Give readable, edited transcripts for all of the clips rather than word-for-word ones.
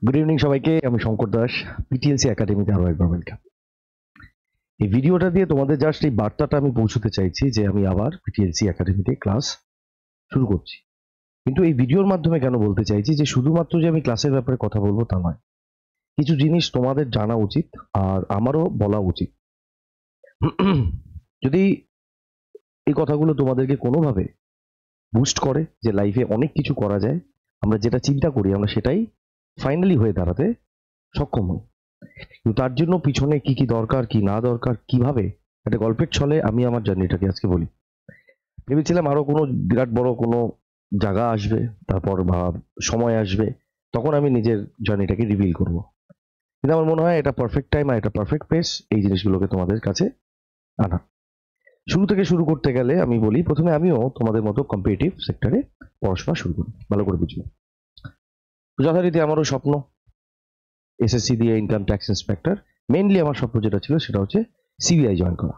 Good evening সবাইকে। আমি শঙ্কর দাস, পিটিএলসি একাডেমিতে আরো একবার ওয়েলকাম। এই ভিডিওটা দিয়ে তোমাদের জাস্ট এই বার্তাটা আমি পৌঁছতে চাইছি যে আমি আবার পিটিএলসি একাডেমিতে ক্লাস শুরু করছি। কিন্তু এই ভিডিওর মাধ্যমে কেন বলতে চাইছি যে শুধুমাত্র যে আমি ক্লাসের ব্যাপারে কথা বলবো তা নয়, কিছু জিনিস তোমাদের জানা উচিত আর আমারও বলা উচিত। যদি এই কথাগুলো তোমাদেরকে কোনোভাবে বুস্ট করে যে লাইফে অনেক কিছু করা যায়, আমরা যেটা চিন্তা করি আমরা সেটাই ফাইনালি হয়ে দাঁড়াতে সক্ষম হই। কিন্তু তার জন্য পিছনে কি কি দরকার, কি না দরকার, কিভাবে একটা গল্পের ছলে আমি আমার জার্নিটাকে আজকে বলি। ভেবেছিলাম আরো কোনো বিরাট বড় কোনো জায়গা আসবে, তারপর বা সময় আসবে, তখন আমি নিজের জার্নিটাকে রিভিল করব। কিন্তু আমার মনে হয় এটা পারফেক্ট টাইম আর এটা পারফেক্ট পেস এই জিনিসগুলোকে তোমাদের কাছে আনা। শুরু থেকে শুরু করতে গেলে আমি বলি, প্রথমে আমিও তোমাদের মতো কম্পিটিটিভ সেক্টরে পড়াশোনা শুরু করি, ভালো করে বুঝবো। যথারীতি আমারও স্বপ্ন এসএসসি দিয়ে ইনকাম ট্যাক্স ইন্সপেক্টর। মেইনলি আমার স্বপ্ন যেটা ছিল সেটা হচ্ছে সিবিআই জয়েন করা,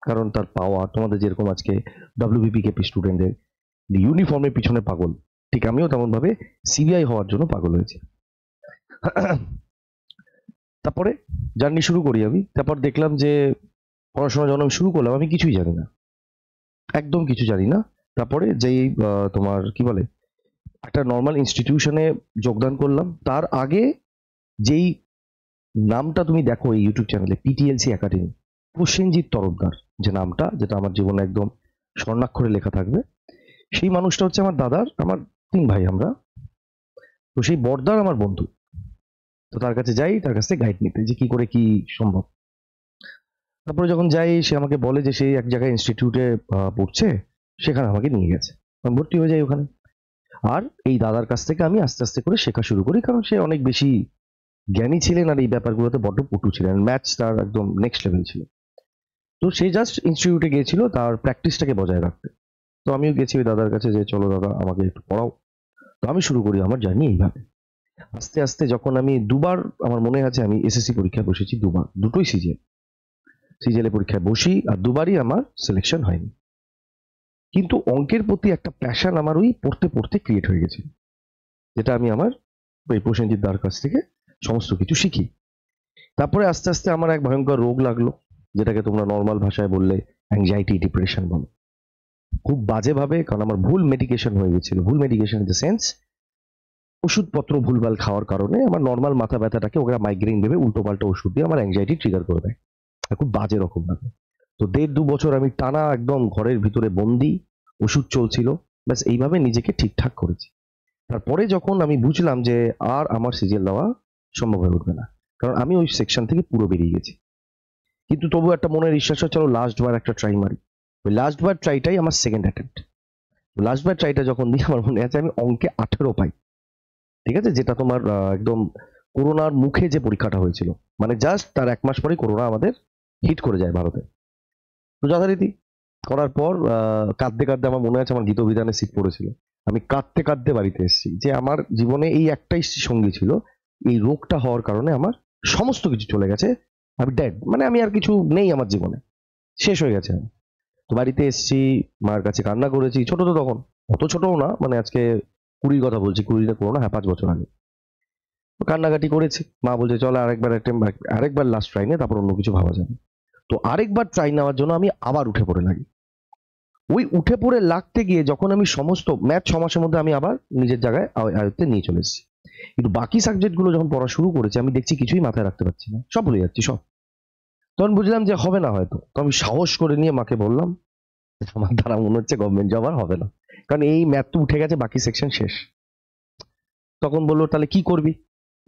কারণ তার পাওয়া, তোমাদের যেরকম আজকে ডব্লিউবিপি কেপি স্টুডেন্টদের ইউনিফর্মের পিছনে পাগল, ঠিক আমিও তেমন ভাবে সিবিআই হওয়ার জন্য পাগল হয়েছে। তারপরে জার্নি শুরু করি আমি। তারপর দেখলাম যে পড়াশোনা যখন আমি শুরু করলাম আমি কিছুই জানি না, একদম কিছু জানি না। তারপরে যেই তোমার কি বলে একটা নর্মাল ইনস্টিটিউশনে যোগদান করলাম, তার আগে যেই নামটা তুমি দেখো এই ইউটিউব চ্যানেলে পিটিএলসি একাডেমি, প্রসেনজিৎ তরফদার যে নামটা, যেটা আমার জীবনে একদম স্বর্ণাক্ষরে লেখা থাকবে, সেই মানুষটা হচ্ছে আমার দাদার, আমার তিন ভাই আমরা, তো সেই বড়দার আমার বন্ধু। তো তার কাছে যাই, তার কাছ থেকে গাইড নিতে যে কি করে কি সম্ভব। তারপরে যখন যাই সে আমাকে বলে যে সেই এক জায়গায় ইনস্টিটিউটে পড়ছে, সেখানে আমাকে নিয়ে গেছে, আমি ভর্তি হয়ে যাই ওখানে। আর এই দাদার কাছ থেকে আমি আস্তে আস্তে করে শেখা শুরু করি, কারণ সে অনেক বেশি জ্ঞানী ছিলেন আর এই ব্যাপারগুলোতে বড্ড পটু ছিলেন, ম্যাথস তার একদম নেক্সট লেভেল ছিল। তো সে জাস্ট ইনস্টিটিউটে গিয়েছিল তার প্র্যাকটিসটাকে বজায় রাখতে। তো আমিও গেছি ওই দাদার কাছে যে চলো দাদা আমাকে একটু পড়াও। তো আমি শুরু করি আমার জার্নি এইভাবে। আস্তে আস্তে যখন আমি দুবার, আমার মনে আছে আমি এসএসসি পরীক্ষায় বসেছি দুবার, দুটোই সিজিএল পরীক্ষায় বসি, আর দুবারই আমার সিলেকশন হয়নি। কিন্তু অঙ্কের প্রতি একটা প্যাশন আমার ওই পড়তে পড়তে ক্রিয়েট হয়ে গেছিল, যেটা আমি আমার ওই প্রসেনজিৎ দার কাছ থেকে সমস্ত কিছু শিখি। তারপরে আস্তে আস্তে আমার এক ভয়ঙ্কর রোগ লাগলো, যেটাকে তোমরা নর্মাল ভাষায় বললে অ্যাংজাইটি ডিপ্রেশন বলো। খুব বাজেভাবে, কারণ আমার ভুল মেডিকেশন হয়ে গেছিল। ভুল মেডিকেশন ইন দ্য সেন্স, ওষুধপত্র ভুলভাল খাওয়ার কারণে আমার নর্মাল মাথা ব্যথাটাকে ওরা মাইগ্রেন ভেবে উল্টোপাল্টা ওষুধ দিয়ে আমার অ্যাংজাইটি ট্রিগার করে দেয়, আর খুব বাজে রকম ভাবে। তো 1.5-2 বছর আমি টানা একদম ঘরের ভিতরে বন্দি, ওষুধ চলছিল, ব্যাস এইভাবে নিজেকে ঠিকঠাক করেছি। তারপরে যখন আমি বুঝলাম যে আর আমার সিজিএল দেওয়া সম্ভব হয়ে উঠবে না, কারণ আমি ওই সেকশন থেকে পুরো বেরিয়ে গেছি। কিন্তু তবু একটা মনের বিশ্বাস হয়, চলো লাস্ট বার একটা ট্রাই মারি। ওই লাস্ট বার ট্রাইটাই আমার সেকেন্ড অ্যাটেম্প্ট। লাস্ট বার ট্রাইটা যখন দিই, আমার মনে আছে আমি অঙ্কে 18 পাই, ঠিক আছে, যেটা তোমার একদম করোনার মুখে যে পরীক্ষাটা হয়েছিল, মানে জাস্ট তার 1 মাস পরেই করোনা আমাদের হিট করে যায় ভারতে। তো যথারীতি করার পর কাঁদতে কাঁদতে, আমার মনে আছে আমার গীত বিধানে সিট পড়েছিল, আমি কাঁদতে কাঁদতে বাড়িতে এসেছি, যে আমার জীবনে এই একটাই সঙ্গী ছিল, এই রোগটা হওয়ার কারণে আমার সমস্ত কিছু চলে গেছে, আমি ডেড, মানে আমি আর কিছু নেই আমার জীবনে, শেষ হয়ে গেছে আমি। তো বাড়িতে এসেছি, মার কাছে কান্না করেছি, ছোট তো তখন, অত ছোটও না, মানে আজকে 20-র কথা বলছি, 20 না করোনা, হ্যাঁ 5 বছর আগে। তো কান্নাকাটি করেছি, মা বলছে চল আরেকবার লাস্ট ট্রাই নে, তারপর অন্য কিছু ভাবা যাবে। তো আরেকবার ট্রাই নেওয়ার জন্য আমি আবার উঠে পড়ে লাগি। ওই উঠে পড়ে লাগতে গিয়ে যখন আমি সমস্ত ম্যাথ 6 মাসের মধ্যে আমি আবার নিজের জায়গায় আয়ত্তে নিয়ে চলে এসেছি, কিন্তু বাকি সাবজেক্ট গুলো যখন পড়া শুরু করেছি আমি দেখছি কিছুই মাথায় রাখতে পারছি না, সব ভুলে যাচ্ছি সব। তখন বুঝলাম যে হবে না হয়তো। তো আমি সাহস করে নিয়ে মাকে বললাম আমার দ্বারা মনে হচ্ছে গভর্নমেন্ট জব আর হবে না, কারণ এই ম্যাথ তো উঠে গেছে, বাকি সেকশন শেষ। তখন বললো তাহলে কি করবি?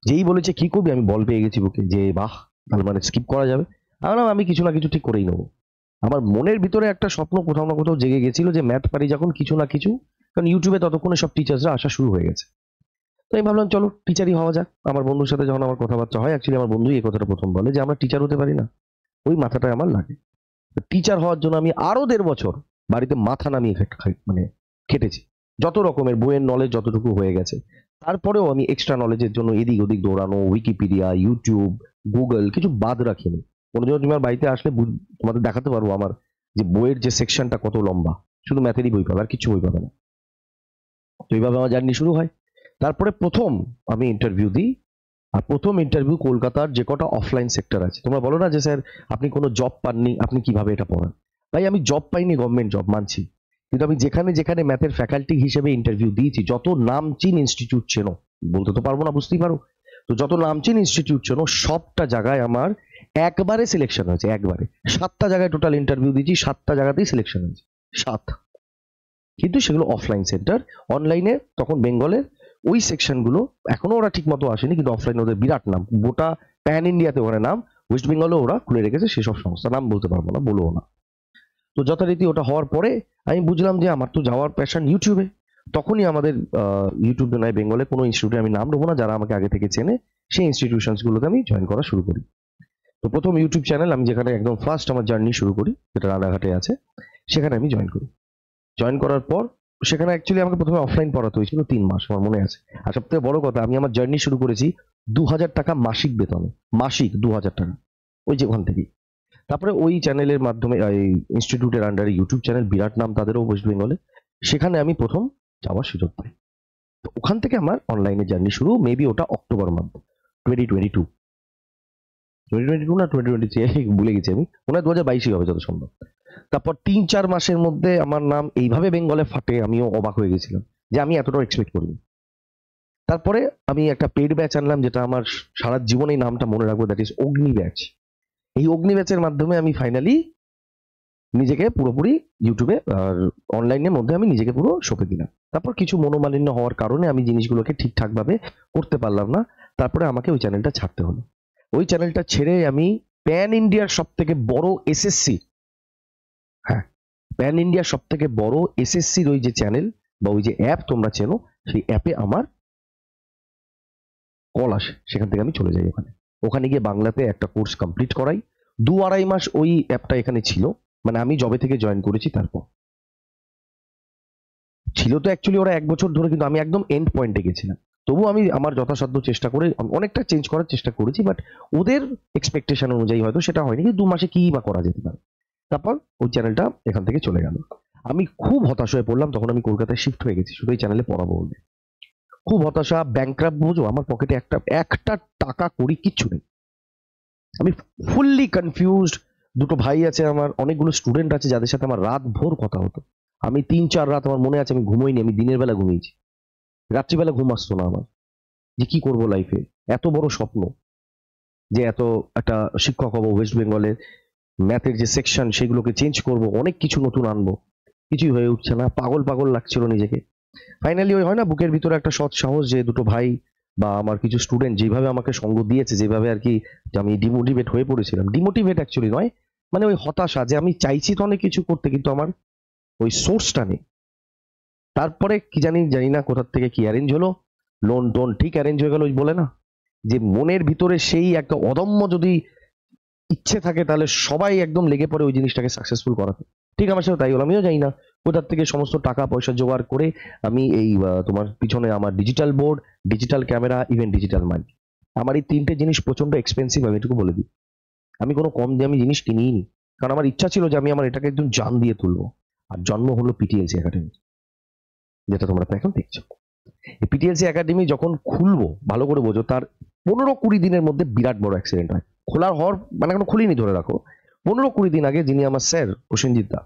যেই বলেছে কি করবি, আমি বল পেয়ে গেছি বুকে যে বাহ, তাহলে মানে স্কিপ করা যাবে। আমি কিছু না কিছু ঠিক করেই নেবো। আমার মনের ভিতরে একটা স্বপ্ন কোথাও না কোথাও জেগে গেছিল যে ম্যাথ পারি যখন, কিছু না কিছু, কারণ ইউটিউবে ততক্ষণে সব টিচার্সরা আসা শুরু হয়ে গেছে। তো আমি ভাবলাম চলো টিচারই হওয়া যাক। আমার বন্ধুর সাথে যখন আমার কথাবার্তা হয়, অ্যাকচুয়ালি আমার বন্ধুই এই কথাটা প্রথম বলে যে আমরা টিচার হতে পারি না, ওই মাথাটাই আমার লাগে। টিচার হওয়ার জন্য আমি আরো 1.5 বছর বাড়িতে মাথা নামিয়ে মানে খেটেছি, যত রকমের বইয়ের নলেজ যতটুকু হয়ে গেছে। তারপরেও আমি এক্সট্রা নলেজের জন্য এদিক ওদিক দৌড়ানো, উইকিপিডিয়া, ইউটিউব, গুগল, কিছু বাদ রাখিনি। কোনোদিনও তুমি আমার বাড়িতে আসলে তোমাদের দেখাতে পারবো আমার যে বইয়ের যে সেকশনটা কত লম্বা, শুধু ম্যাথেরই বই পাবে, আর কিছু বই পাবে না। তো এইভাবে আমার জার্নি শুরু হয়। তারপরে প্রথম আমি ইন্টারভিউ দিই আর প্রথম ইন্টারভিউ কলকাতার যে কটা অফলাইন সেক্টর আছে। তোমরা বলো না যে স্যার আপনি কোনো জব পাননি, আপনি কিভাবে এটা পড়ান? ভাই আমি জব পাইনি, গভর্নমেন্ট জব মানছি, কিন্তু আমি যেখানে যেখানে ম্যাথের ফ্যাকাল্টি হিসেবে ইন্টারভিউ দিয়েছি, যত নামচিন ইনস্টিটিউট চেনো, বলতে তো পারবো না, বুঝতেই পারো, তো যত নামচিন ইনস্টিটিউট চেনো সবটা জায়গায় আমার একবারে সিলেকশন হয়েছে, একবারে। 7টা জায়গায় টোটাল ইন্টারভিউ দিয়েছি, 7টা জায়গাতেই সিলেকশন হয়েছে, 7। কিন্তু সেগুলো অফলাইন সেন্টার। অনলাইনে তখন বেঙ্গলের ওই সেকশনগুলো এখনো ওরা ঠিক মতো আসেনি, কিন্তু অফলাইন ওদের বিরাট নাম, গোটা প্যান ইন্ডিয়াতে ওখানে নাম। ওয়েস্ট বেঙ্গলে ওরা খুলে রেখেছে সেসব সংস্থা, নাম বলতে পারবো না, বলবো না। তো যথারীতি ওটা হওয়ার পরে আমি বুঝলাম যে আমার তো যাওয়ার প্যাশন ইউটিউবে। তখনই আমাদের ইউটিউবে নয়, বেঙ্গলে কোনো ইনস্টিটিউটে আমি নাম নেবো না, যারা আমাকে আগে থেকে চেনে সেই ইনস্টিটিউশনস গুলোতে আমি জয়েন করা শুরু করি। তো প্রথম ইউটিউব চ্যানেল আমি যেখানে একদম ফার্স্ট আমার জার্নি শুরু করি, যেটা রানাঘাটে আছে, সেখানে আমি জয়েন করি। জয়েন করার পর সেখানে অ্যাকচুয়ালি আমাকে প্রথমে অফলাইন পড়াতে হয়েছিল 3 মাস, আমার মনে আছে। আর সব থেকে বড় কথা, আমি আমার জার্নি শুরু করেছি 2000 টাকা মাসিক বেতনে, মাসিক 2000 টাকা, ওই যে ওখান থেকেই। তারপরে ওই চ্যানেলের মাধ্যমে ইনস্টিটিউটের আন্ডারে ইউটিউব চ্যানেল, বিরাট নাম তাদেরও ওয়েস্ট বেঙ্গলে, সেখানে আমি প্রথম যাওয়ার সুযোগ পাই। তো ওখান থেকে আমার অনলাইনে জার্নি শুরু, মেবি ওটা অক্টোবর মান্থ 2022, 2022 না 2023 ভুলে গেছি আমি, মনে হয় 2022 হবে যত সম্ভব। তারপর 3-4 মাসের মধ্যে আমার নাম এইভাবে বেঙ্গলে ফাটে, আমিও অবাক হয়ে গেছিলাম যে আমি এতটাও এক্সপেক্ট করিনি। তারপরে আমি একটা পেড ব্যাচ আনলাম, যেটা আমার সারা জীবনে এই নামটা মনে রাখবো, দ্যাট ইজ অগ্নি ব্যাচ। এই অগ্নি ব্যাচের মাধ্যমে আমি ফাইনালি নিজেকে পুরোপুরি ইউটিউবে আর অনলাইনের মধ্যে আমি নিজেকে পুরো সঁপে দিলাম। তারপর কিছু মনোমালিন্য হওয়ার কারণে আমি জিনিসগুলোকে ঠিকঠাক ভাবে করতে পারলাম না, তারপরে আমাকে ওই চ্যানেলটা ছাড়তে হলো। ওই চ্যানেলটা ছেড়ে আমি প্যান ইন্ডিয়ার সব থেকে বড় এসএসসি, হ্যাঁ, প্যান ইন্ডিয়ার সব থেকে বড় এসএসসির ওই যে চ্যানেল বা ওই যে অ্যাপ তোমরা চেনো, সেই অ্যাপে আমার কল আসে, সেখান থেকে আমি চলে যাই ওখানে। ওখানে গিয়ে বাংলাতে একটা কোর্স কমপ্লিট করাই। 2-2.5 মাস ওই অ্যাপটা এখানে ছিল, মানে আমি জবে থেকে জয়েন করেছি তারপর ছিল। তো অ্যাকচুয়ালি ওরা 1 বছর ধরে, কিন্তু আমি একদম এন্ড পয়েন্টে গেছিলাম। তবু আমি আমার যথাসাধ্য চেষ্টা করে অনেকটা চেঞ্জ করার চেষ্টা করেছি, বাট ওদের এক্সপেকটেশন অনুযায়ী হয়তো সেটা হয়নি, কিন্তু 2 মাসে কি বা করা যেতে পারে। তারপর ওই চ্যানেলটা এখান থেকে চলে গেল। আমি খুব হতাশ হয়ে পড়লাম, তখন আমি কলকাতায় শিফট হয়ে গেছি শুধু এই চ্যানেলে পড়াবো বলে। খুব হতাশা, ব্যাংক্রাফ্ট, বোঝো, আমার পকেটে একটা টাকা করি কিচ্ছু নেই, আমি ফুললি কনফিউজড। দুটো ভাই আছে আমার, অনেকগুলো স্টুডেন্ট আছে যাদের সাথে আমার রাত ভোর কথা হতো। আমি 3-4 রাত আমার মনে আছে আমি ঘুমোইনি, আমি দিনের বেলা ঘুমিয়েছি, রাত্রিবেলা ঘুম আসতো না আমার, যে কি করব লাইফে। এত বড় স্বপ্ন যে এত একটা শিক্ষক হব ওয়েস্ট বেঙ্গলে, ম্যাথের যে সেকশন সেগুলোকে চেঞ্জ করব, অনেক কিছু নতুন আনবো, কিছুই হয়ে উঠছে না, পাগল পাগল লাগছিল নিজেকে। ফাইনালি ওই হয় না বুকের ভিতরে একটা সৎ সাহস, যে দুটো ভাই বা আমার কিছু স্টুডেন্ট যেভাবে আমাকে সঙ্গ দিয়েছে, যেভাবে আর কি, যে আমি ডিমোটিভেট হয়ে পড়েছিলাম, ডিমোটিভেট অ্যাকচুয়ালি নয়, মানে ওই হতাশা, যে আমি চাইছি তো অনেক কিছু করতে, কিন্তু আমার ওই সোর্সটা নেই। তারপরে কি জানি না কোথা থেকে কি অ্যারেঞ্জ হলো, লোন টোন ঠিক অ্যারেঞ্জ হয়ে গেল। ওই বলে না যে মনের ভিতরে সেই একটা অদম্য যদি ইচ্ছে থাকে, তাহলে সবাই একদম লেগে পড়ে ওই জিনিসটাকে সাকসেসফুল করাতে। ঠিক আমার সাথে তাই হলো। আমিও জানি না কোথার থেকে সমস্ত টাকা পয়সা জোগাড় করে আমি এই তোমার পিছনে আমার digital board, digital camera, even digital mic, আমার এই 3টে জিনিস প্রচন্ড এক্সপেন্সিভ, আমি এটুকু বলে দিই। আমি কোনো কম দামি জিনিস কিনিই নি, কারণ আমার ইচ্ছা ছিল যে আমি আমার এটাকে একদম জান দিয়ে তুলবো। আর জন্ম হলো পিটিএলসি একাডেমি, যেটা তোমরা তো এখন দেখছো। এই পিটিএলসি একাডেমি যখন খুলবো, ভালো করে বোঝো, তার 15-20 দিনের মধ্যে বিরাট বড় অ্যাক্সিডেন্ট হয়। খোলার হওয়ার মানে এখনো খুলিনি ধরে রাখো, 15-20 দিন আগে যিনি আমার স্যার প্রসেনজিৎ দা,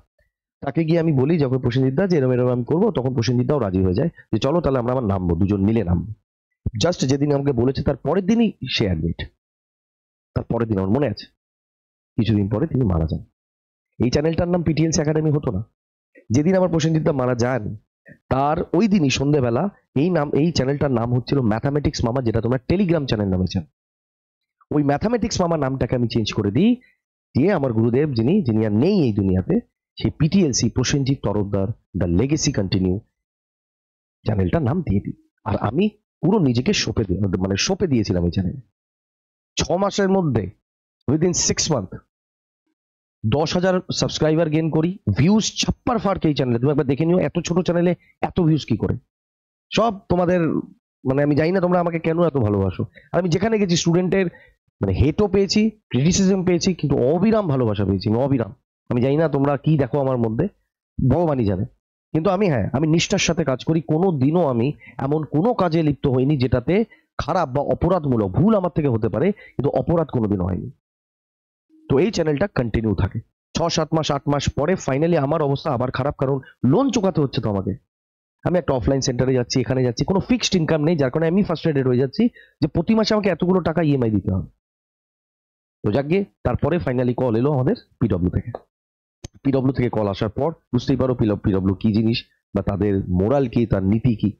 তাকে গিয়ে আমি বলি যখন প্রসেনজিৎ দা যে এরম এরম আমি করবো, তখন প্রসেনজিৎ দাও রাজি হয়ে যায় যে চলো তাহলে আমরা আবার নামবো, দুজন মিলে নামবো। জাস্ট যেদিন আমাকে বলেছে তার পরের দিনই সে অ্যাডমিট। তার পরের দিন আমার মনে আছে, কিছুদিন পরে তিনি মারা যান। এই চ্যানেলটার নাম পিটিএলসি একাডেমি হতো না। যেদিন আমার প্রসেনজিৎ দা মারা যান, তার ওই দিনই সন্ধ্যেবেলা এই চ্যানেলটার নাম হচ্ছিল ম্যাথামেটিক্স মামা, যেটা তোমরা টেলিগ্রাম চ্যানেল নামে চান। ওই ম্যাথামেটিক্স মামা নামটাকে আমি চেঞ্জ করে দিই, দিয়ে আমার গুরুদেব যিনি আর নেই এই দুনিয়াতে, সেই PTLC Prosenjit Tarafdar the legacy continue চ্যানেলটার নাম দিয়ে দিই। আর আমি পুরো নিজেকে সঁপে দিয়েছিলাম এই চ্যানেলে। 6 মাসের মধ্যে, উইদিন 6 মান্থ, 10,000 সাবস্ক্রাইবার গেইন করি, ভিউজ ছাপ্পার ফার্ক এই চ্যানেলে। তুমি একবার দেখে নিও এত ছোট চ্যানেলে এত ভিউজ কি করে। সব তোমাদের, মানে আমি জানি না তোমরা আমাকে কেন এত ভালোবাসো। আর আমি যেখানে গেছি স্টুডেন্টের মানে হেটও পেয়েছি, ক্রিটিসিজম পেয়েছি, কিন্তু অবিরাম ভালোবাসা পেয়েছি, অবিরাম। আমি জানি না তোমরা কি দেখো আমার মধ্যে, ভগবানই জানে। কিন্তু আমি, হ্যাঁ, আমি নিষ্ঠার সাথে কাজ করি, কোনো দিনও আমি এমন কোনো কাজে লিপ্ত হইনি যেটাতে খারাপ বা অপরাধমূলক ভুল আমার থেকে হতে পারে, কিন্তু অপরাধ কোনোদিন হয়নি। তো এই চ্যানেলটা কন্টিনিউ থাকে। 6-7 মাস 8 মাস পরে ফাইনালি আমার অবস্থা আবার খারাপ, কারণ লোন চোকাতে হচ্ছে তো আমাকে। আমি একটা অফলাইন সেন্টারে যাচ্ছি, এখানে যাচ্ছি, কোনো ফিক্সড ইনকাম নেই, যার কারণে আমি ফার্স্ট্রেটেড হয়ে যাচ্ছি যে প্রতি মাসে আমাকে এতগুলো টাকা ইএমআই দিতে হবে। তো যাকে তারপরে ফাইনালি কল এলো আমাদের পিডব্লিউ থেকে। পিডব্লিউ থেকে কল আসার পর বুঝতেই পারো পিডব্লিউ কি জিনিস বা তাদের মোরাল কি, তার নীতি কি।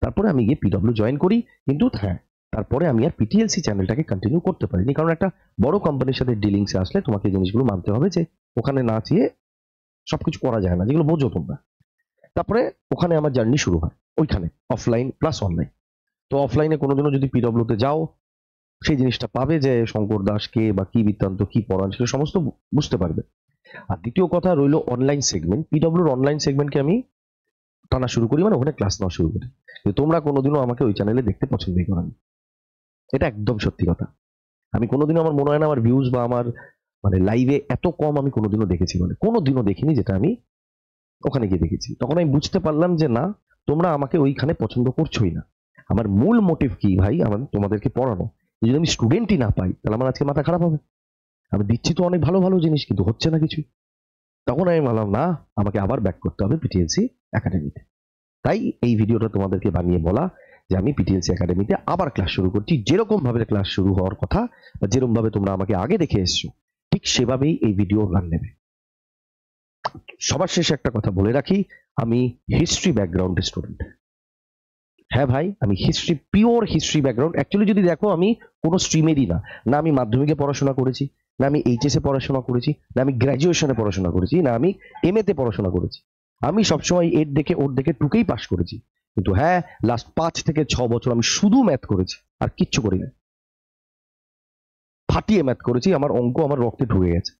তারপরে আমি গিয়ে পিডব্লিউ জয়েন করি, কিন্তু হ্যাঁ তারপরে আমি আর পিটিএলসি চ্যানেলটাকে কন্টিনিউ করতে পারিনি, কারণ একটা বড় কোম্পানির সাথে ডিলিংসে আসলে তোমাকে এই জিনিসগুলো মানতে হবে যে ওখানে না চেয়ে সবকিছু করা যায় না, যেগুলো বোঝো তোমরা। তারপরে ওখানে আমার জার্নি শুরু হয়, ওইখানে অফলাইন প্লাস অনলাইন। তো অফলাইনে কোনোদিনও যদি পিডব্লিউতে যাও সেই জিনিসটা পাবে যে শঙ্কর দাস কে বা কি বৃত্তান্ত কি পড়ান সেটা সমস্ত বুঝতে পারবে। আর দ্বিতীয় কথা রইল অনলাইন সেগমেন্ট। পিডব্লিউর অনলাইন সেগমেন্টকে আমি টানা শুরু করি, মানে ওখানে ক্লাস নেওয়া শুরু করি। কিন্তু তোমরা কোনোদিনও আমাকে ওই চ্যানেলে দেখতে পছন্দই করো না, এটা একদম সত্যি কথা। আমি কোনোদিনও, আমার মনে হয় না আমার ভিউজ বা আমার মানে লাইভে এত কম আমি কোনোদিনও দেখেছি, মানে কোনোদিনও দেখিনি যেটা আমি ওখানে গিয়ে দেখেছি। তখন আমি বুঝতে পারলাম যে না, তোমরা আমাকে ওইখানে পছন্দ করছোই না। আমার মূল মোটিভ কি ভাই, আমার তোমাদেরকে পড়ানো। যদি আমি স্টুডেন্টই না পাই তাহলে আমার আজকে মাথা খারাপ হবে। আমি দিচ্ছি তো অনেক ভালো ভালো জিনিস, কিন্তু হচ্ছে না কিছুই। তখন আমি ভাবলাম না, আমাকে আবার ব্যাক করতে হবে পিটিএলসি একাডেমিতে। তাই এই ভিডিওটা তোমাদেরকে বানিয়ে বলা যে আমি পিটিএলসি একাডেমিতে আবার ক্লাস শুরু করছি। যেরকম ভাবে ক্লাস শুরু হওয়ার কথা বা যেরকম ভাবে তোমরা আমাকে আগে দেখে এসছো, ঠিক সেভাবেই এই ভিডিও রান নেবে। সবার শেষে একটা কথা বলে রাখি, আমি হিস্ট্রি ব্যাকগ্রাউন্ডের স্টুডেন্ট। হ্যাঁ ভাই, আমি history, pure history background. Actually যদি দেখো আমি কোনো স্ট্রিমেরই না, না আমি মাধ্যমিকে পড়াশোনা করেছি, না আমি এইচএসে পড়াশোনা করেছি, না আমি গ্র্যাজুয়েশনে পড়াশোনা করেছি, না আমি এমএতে পড়াশোনা করেছি। আমি সবসময় এর দেখে ওর দেখে টুকেই পাশ করেছি। কিন্তু হ্যাঁ, লাস্ট 5 থেকে 6 বছর আমি শুধু ম্যাথ করেছি, আর কিচ্ছু করি না। ফাটিয়ে ম্যাথ করেছি, আমার অঙ্ক আমার রক্তে ঢুকে গেছে।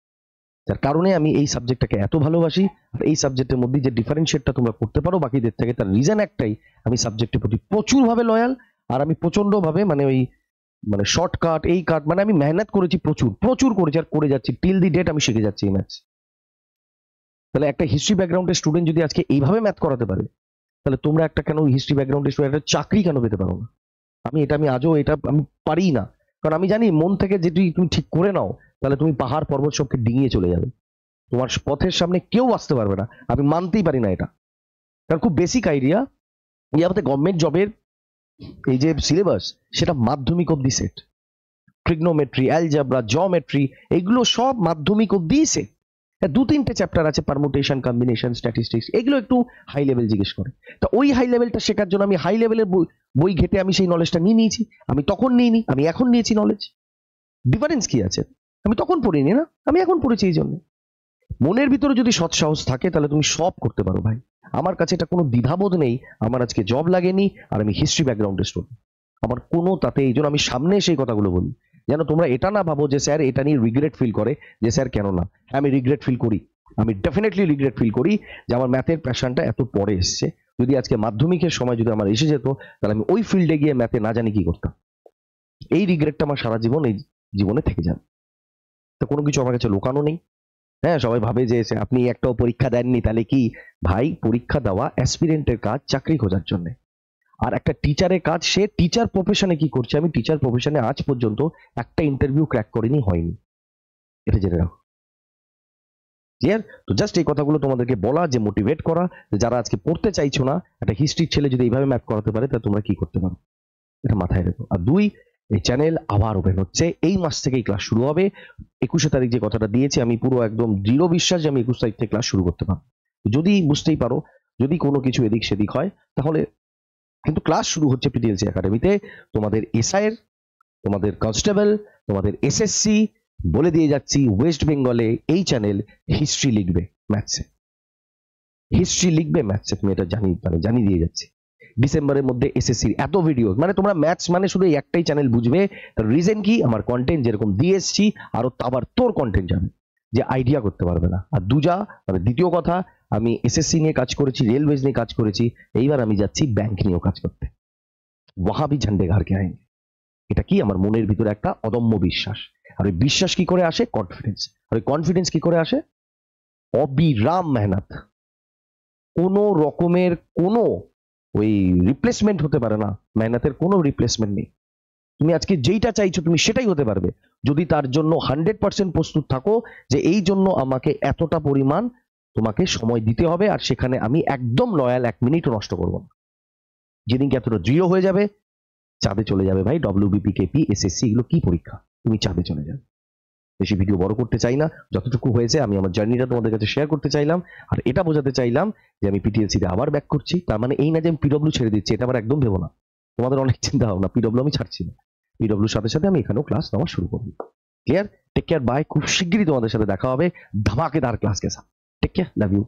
যার কারণে আমি এই সাবজেক্টটাকে এত ভালোবাসি। আর এই সাবজেক্টের মধ্যে যে ডিফারেন্সিয়েটটা তোমরা করতে পারো বাকিদের থেকে, তার রিজন একটাই, আমি সাবজেক্টের প্রতি প্রচুর ভাবে লয়াল। আর আমি প্রচন্ড ভাবে মানে ওই মানে শর্টকাট এই কাট, মানে আমি মেহনত করেছি, প্রচুর প্রচুর করেছি আর করে যাচ্ছি টিল দি ডেট। আমি শিখে যাচ্ছি এই ম্যাথস। তাহলে একটা হিস্ট্রি ব্যাকগ্রাউন্ডের স্টুডেন্ট যদি আজকে এইভাবে ম্যাথ করাতে পারে, তাহলে তোমরা একটা কেন হিস্ট্রি ব্যাকগ্রাউন্ডের স্টুডেন্ট একটা চাকরি কেন পেতে পারো না? আমি আজও এটা আমি পারি না, কারণ আমি জানি মন থেকে যেটি তুমি ঠিক করে নাও তাহলে তুমি পাহাড় পর্বত সবকে ডিঙিয়ে চলে যাবে, তোমার পথের সামনে কেউ আসতে পারবে না। আমি মানতেই পারি না এটা, কারণ খুব বেসিক আইডিয়া। আমাদের গভর্নমেন্ট জবের এই যে সিলেবাস, সেটা মাধ্যমিক অব্দি সেট। ট্রিগনোমেট্রি, অ্যালজেব্রা, জিওমেট্রি, এগুলো সব মাধ্যমিক অব্দি সেট। 2-3টে চ্যাপ্টার আছে, পারমুটেশন, কম্বিনেশন, স্ট্যাটিস্টিক্স, এগুলো একটু হাই লেভেল জিজ্ঞেস করে। তো ওই হাই লেভেলটা শেখার জন্য আমি হাই লেভেলের বই ঘেটে আমি সেই নলেজটা নিয়ে নিয়েছি। আমি তখন নিইনি, আমি এখন নিয়েছি নলেজ। ডিফারেন্স কি আছে? আমি তখন পড়িনি না, আমি এখন পড়েছি। এই জন্য মনের ভিতরে যদি সৎ সাহস থাকে তাহলে তুমি সব করতে পারো ভাই। আমার কাছে এটা কোনো দ্বিধাবোধ নেই। আমার আজকে জব লাগেনি, আর আমি হিস্ট্রি ব্যাকগ্রাউন্ডের স্টুডেন্ট। আমার কোনো তাতে, এই জন্য আমি সামনে সেই কথাগুলো বলি, যেন তোমরা এটা না ভাবো যে স্যার এটা নিয়ে রিগ্রেট ফিল করে, যে স্যার কেন না। হ্যাঁ, আমি রিগ্রেট ফিল করি, আমি ডেফিনেটলি রিগ্রেট ফিল করি যে আমার ম্যাথের প্যাশনটা এত পরে এসছে। যদি আজকে মাধ্যমিকের সময় যদি আমার এসে যেত, তাহলে আমি ওই ফিল্ডে গিয়ে ম্যাথে না জানি কি করতাম। এই রিগ্রেটটা আমার সারা জীবন এই জীবনে থেকে যাবে। তো কোনো কিছু আমার কাছে লুকানো নেই। হ্যাঁ, সবাই ভাবে যে আপনি একটাও পরীক্ষা দেননি, তাহলে কি? ভাই, পরীক্ষা দেওয়া অ্যাসপিরেন্টের কাজ, চাকরি খোঁজার জন্য। আর একটা টিচারের কাজ, সে টিচার প্রফেশনে কি করছে। আমি টিচার প্রফেশনে আজ পর্যন্ত একটা ইন্টারভিউ ক্র্যাক করিনি, হয়নি। এটা জেনে রাখো। ক্লিয়ার? তো জাস্ট এই কথাগুলো তোমাদেরকে বলা, যে মোটিভেট করা, যারা আজকে পড়তে চাইছো না, একটা হিস্ট্রির ছেলে যদি এইভাবে ম্যাপ করাতে পারে তাহলে তোমরা কি করতে পারো, এটা মাথায় রেখো। আর 2, এই চ্যানেল আবার ওপেন হচ্ছে, এই মাস থেকেই ক্লাস শুরু হবে। 21 তারিখ যে কথাটা দিয়েছি, আমি পুরো একদম দৃঢ় বিশ্বাস যে আমি 21 তারিখ থেকে ক্লাস শুরু করতে পারবো। যদি বুঝতেই পারো, যদি কোনো কিছু এদিক সেদিক হয় তাহলে, কিন্তু ক্লাস শুরু হচ্ছে পিটিএলসি একাডেমিতে। তোমাদের এসআইয়ের, তোমাদের কনস্টেবল, তোমাদের এসএসসি, বলে দিয়ে যাচ্ছি, ওয়েস্ট বেঙ্গলে এই চ্যানেল হিস্ট্রি লিখবে ম্যাথসে, হিস্ট্রি লিখবে ম্যাথসে। তুমি এটা জানিয়ে দিয়ে যাচ্ছি। ডিসেম্বরের মধ্যে এসএসসির এত ভিডিও, মানে তোমরা ম্যাথস মানে শুধু এই একটাই চ্যানেল বুঝবে। তার রিজন কি? আমার কন্টেন্ট যেরকম দিয়ে এসছি, আরো আবার তোর কন্টেন্ট যাবে, যে আইডিয়া করতে পারবে না। আর মানে দ্বিতীয় কথা, আমি এসএসসি নিয়ে কাজ করেছি, রেলওয়েজ নিয়ে কাজ করেছি, এইবার আমি যাচ্ছি ব্যাংক নিয়েও কাজ করতে। ওয়াহা ভি ঝন্ডে ঘর কে আয়েঙ্গে। এটা কি? আমার মনের ভিতরে একটা অদম্য বিশ্বাস। আর ওই বিশ্বাস কি করে আসে? কনফিডেন্স। আর ওই কনফিডেন্স কি করে আসে? অবিরাম মেহনত। কোনো রকমের কোনো ওই রিপ্লেসমেন্ট হতে পারে না, মেহনতের কোনো রিপ্লেসমেন্ট নেই। তুমি আজকে যেইটা চাইছো তুমি সেটাই হতে পারবে যদি তার জন্য 100% প্রস্তুত থাকো যে এই জন্য আমাকে এতটা পরিমাণ তোমাকে সময় দিতে হবে, আর সেখানে আমি একদম লয়াল, 1 মিনিটও নষ্ট করবো না। যেদিনকে এতটা দৃঢ় হয়ে যাবে, চাঁদে চলে যাবে ভাই। WBP, KP, SSC এগুলো কি পরীক্ষা, তুমি চাঁদে চলে যাবে। বেশি ভিডিও বড় করতে চাই না, যতটুকু হয়েছে আমি আমার জার্নিটা তোমাদের কাছে শেয়ার করতে চাইলাম, আর এটা বোঝাতে চাইলাম যে আমি PTLC তে আবার ব্যাক করছি। তার মানে এই না যে আমি PW ছেড়ে দিচ্ছি, এটা আবার একদম ভেবো না। তোমাদের অনেক চিন্তা ভাবনা, PW আমি ছাড়ছি না, PWর সাথে সাথে আমি এখানেও ক্লাস নেওয়া শুরু করবো। ক্লিয়ার? Take care, bye. খুব শিগগিরই তোমাদের সাথে দেখা হবে ধামাকেদার ক্লাস কে সাথ। Take care, love you.